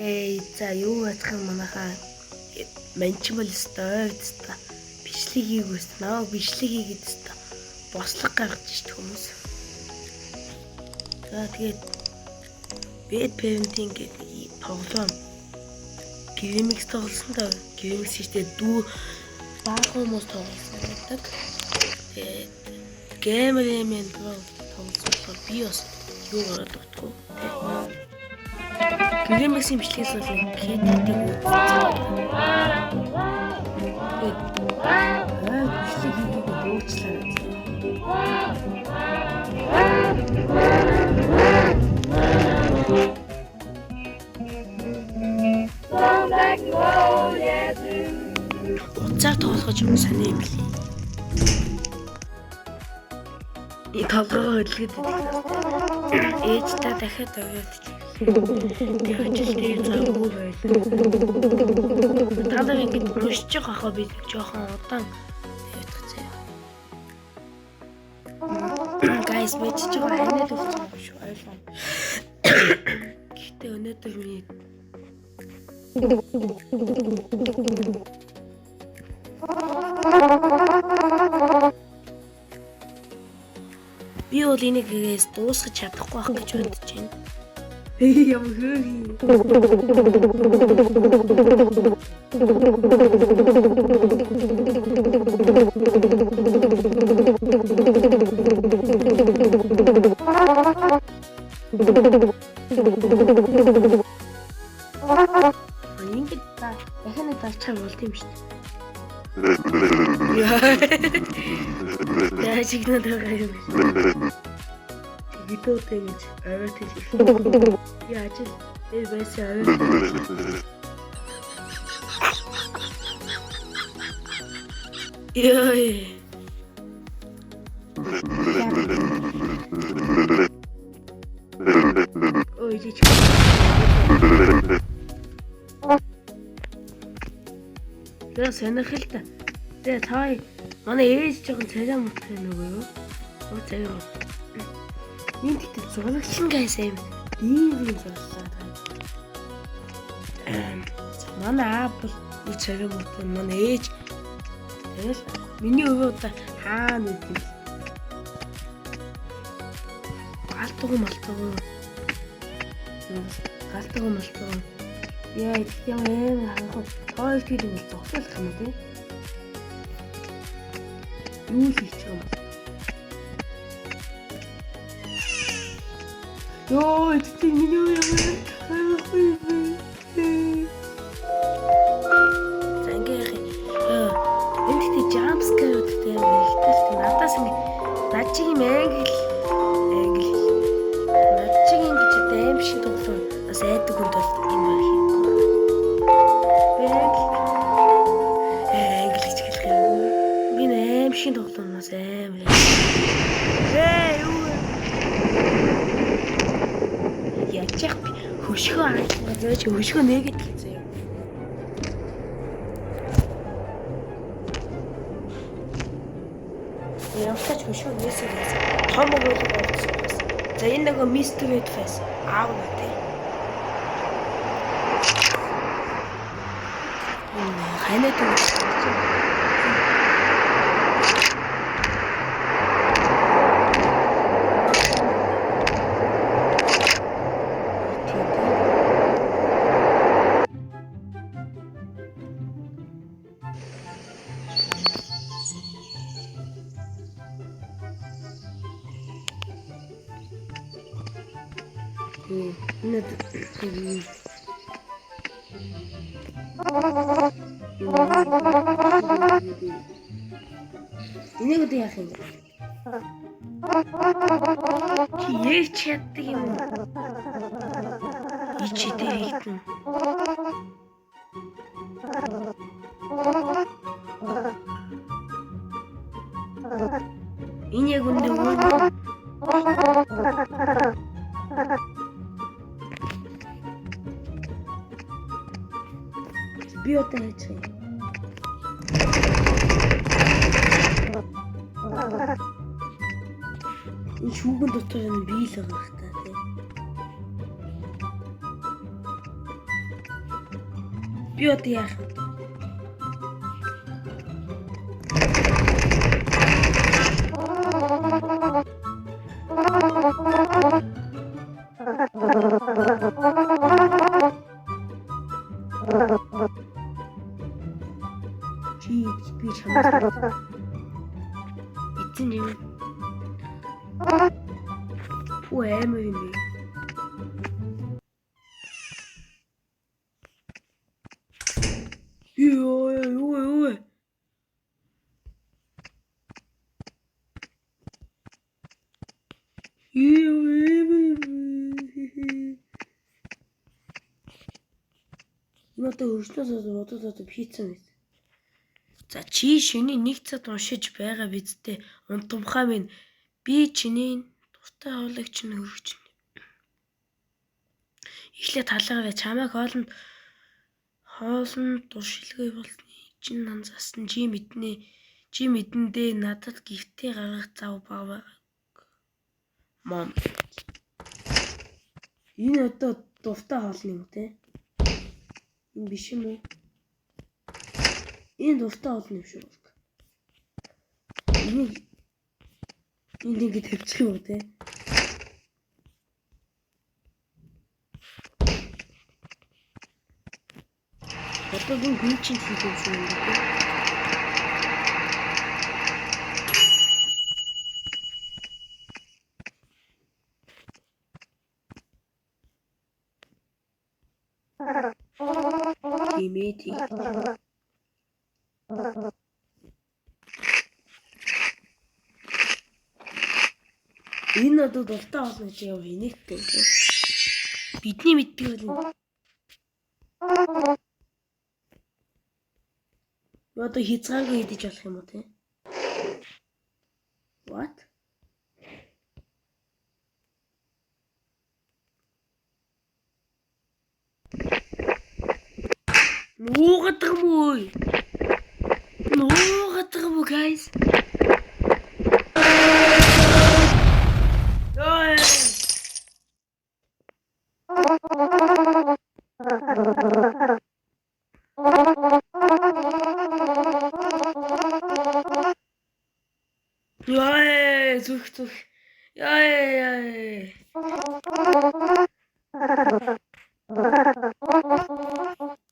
За юу бодох юм манайхаа манчмал өстой өстой бичлэг хийгээс наа бичлэг хийгээд өстой бослог гаргаж ичт хүмүүс. За тэгээд bad parenting гэдэг тоглоом геймикс тоглосон даа. Геймикс хийхдээ дүү баг хүмүүс тоглосон гэдэг. Тэгээд геймермен тоглосон би бас юу гараад утгагүй. Геймикс бичлэгээс бол KTD-г бичлэг хийгээд дуучлаа. Уцаар тоглож юм санаа юм лээ. И тоглоо хөдөлгөд ээжтэй дахиад аваад би ажил дээр завгүй байлаа. Та нар ингэж мөшж байгаа хаа би жоохон удаан явах заяа. Guys, мэдж байгаа ханаад өгч байгаа шүү ойлгоо. Гэтэ өнөөдөр миний би бол энийг дуусгаж чадахгүй байх гэж бодож байна. Ямар хөөе. Ингээд дахиад дарчаа болд юм шүү дээ. Яа чигнээд байгаа юм. Видеотэй гэж аваад хэлээ. Яа ажил байсан аваад. Яа. Ой жич. Тэгээ сонирхолтой. Тэгээ таа манай ээж жоохон царай муутай нөгөө юу? Оо царай. Миний тэгтээ зурагчин гайсаа юм. Ийм зурагсан. Манай аав бол нэг царай муутай, манай ээж тэгэл миний өвөө хаана үгүй. Галтгуу малтгуу. Яа тийм ээ харах тойл тийм л зогсоолох юм тий. Юу хийх юм бэ? Йоо тийм юу юм бэ? Зангиах. Энд jump scare гэдэг юм ихтэй надаас ингэ над чиг юм англи. Над чиг ингэж дэм шиг тоглоо. Бас айдаг хүнд бол юм байна. Шин тоглоомоос амар. Юу? Яачих би хөшгөө аа зөөч хөшгөө нэгэд хэлсэн юм. Явцаач хөшгөө нээсээ. Том өгөөл болсон. За энэ нөгөө mystery face аав нэ. Ханаад өгсөн. Энийг одоо яах юм бэ? Яаж чаддаг юм бэ? Ичтэй хэлтэн. Энэ яг үндэ би одоо хийчих юм. Энэ шүүгэн дотор нь бийл байгаа хэрэгтэй тийм. Би одоо яах вэ? Би чамаас эцэн юм. Пүү амар юм бэ. Ой. Одоо өршнөөс бодоод хийцэн мэт. За чи шөнийн 1 цагт уншиж байгаа бидтэй унтамхаа минь би чиний дуртай хоолагч нь хөргөж байна. Эхлээд талаараа чамайг хоолнд дуршилгүй болсны чинь нанзаасан чи мэдэндээ надад гифтээ гаргах зав баа. Мам. Энэ одоо дуртай хоол юм те. Энэ биш юм уу? Энэ дуртай хоол юм шүү. Энийг ингэ тавьчих юм те. Одоо энэ хүн чинь хийх юм шүү те. Имэти. Энэ одоо дуртай болно гэж яв хийнэтэй. Бидний мэддэг бол одоо хязгааргүй идэж болох юм уу те? What? Нуугадаг юм уу guys? Зүх. Яа.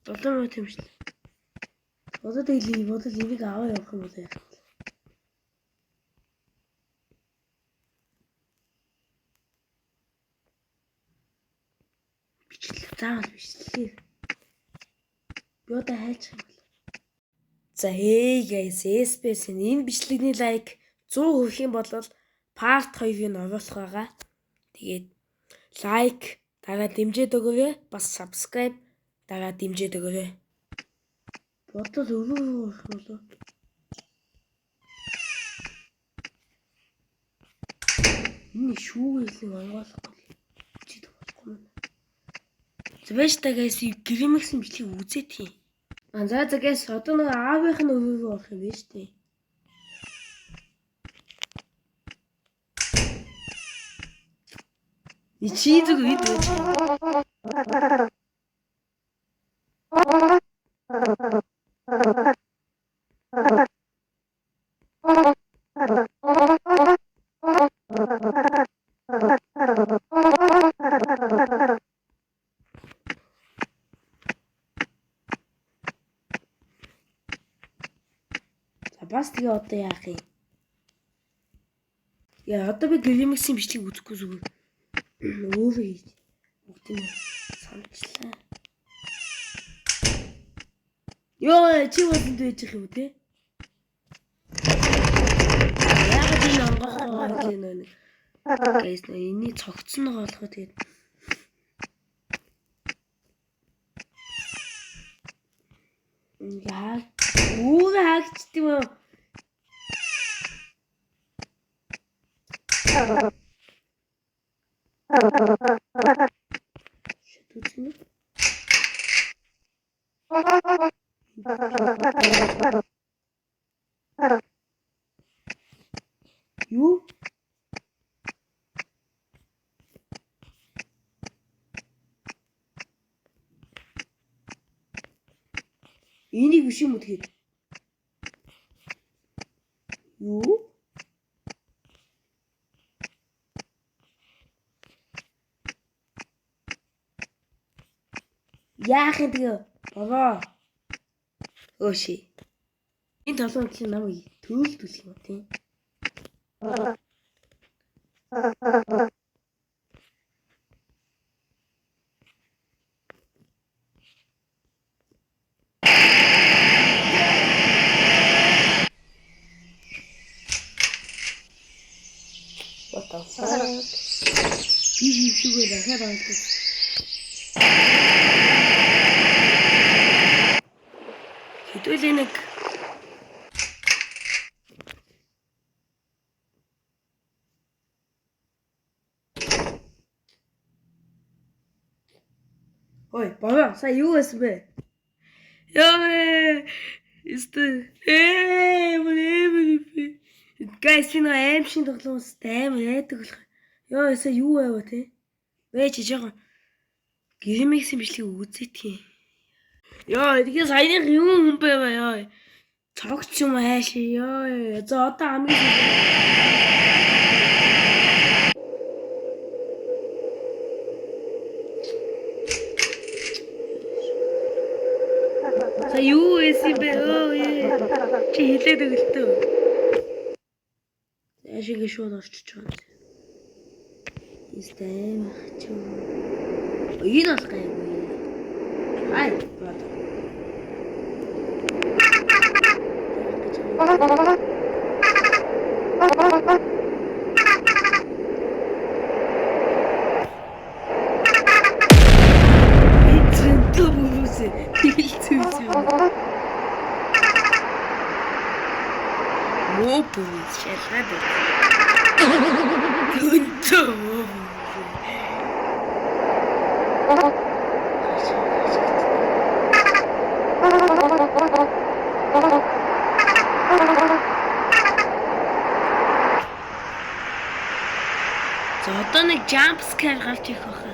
Долоо юм шиг. Бодод энийг аваа явах юм уу яах вэ? Заавал бичлээ. Би одоо хайчих юм бол. За guys, SPS-ийн энэ бичлэгний лайк 100 хүрэх юм бол part 2-ыг нь оруулах байгаа. Тэгээд лайк дараа дэмжиж өгөөрэй. Бас subscribe дараа дэмжиж өгөөрэй. Бодол өрөө болов. Энэ шүүгээс онгойлохгүй. Чид болохгүй юм. Зөвштэй guys, гэрэмэгсэн бичлэг үзээд тийм. За guys, одоо нэг аавынх нь өрөө болох юм биш үү? Чи зүг вид үү? Бас тэгээ одоо яах юм? Яа одоо би гэрэмэгсэн бичлэг үзэхгүй зүгээр. Өөрөө хийж. Бүгдийг санчлаа. Ёо чи бодонд байж их юм те? Яагаад энэ онгохоо нэг гайс энийг цогцсон байгаа болохоо тэгээд яа үүгээ хаагчдээ юм. Шүтүүцэн. Юу? Энийг биш юм уу тэгээд? Юу? Яах юм тэгээ? Бабаа. Өөши. Энэ толгойн чинь намайг төөлдүүлэх юм тийм. What the fuck? Би хийвшүүгээ дахиад авдаг. Хэдүүлээ нэг Ой, бабаа, сая юу байсан бэ? Яа, Guys, энэ аим шин тоглоомс амар яадаг болох. Яа, сая юу байва те? Вэ чи жоохон гэрмиксэн бичлэг үзээдгий. Яа, тэгээ саяны юм хүн байва яа. Цогц юм хайшаа яа. За одоо хамгийн За юу эсэ бэ? Чи хэлээд өгөлтөө. Яшиг шууд орчиж байгаа. Истэм чи. Энэ болох юм. Ай, бод. Мопус шалгаад. Гүнтөө. За одоо нэг jump scare гарч ирэх баха.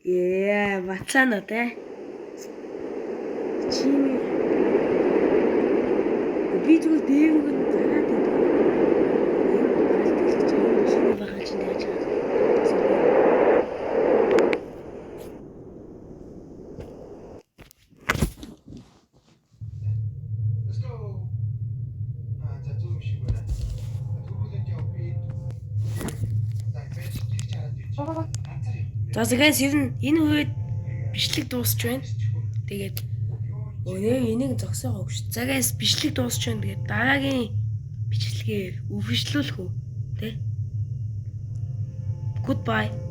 Яа, бацаана те. Чими. Би зүгээр дээвгэн зараад байдаг. Галтгч юм шиг байгаа ч яаж байгаа. Let's go. За зөв юм шиг байна. Түрүүлэн яв би. За байж хийж хараад ирж байна. За тэгээс ер нь энэ үед бичлэг дуусч байна. Тэгээд энийг зогсоогоо шүү. Загаас бичлэг дуусч байна. Тэгээд дараагийн бичлэгээр үргэлжлүүлэх үү? Тэ? Goodbye.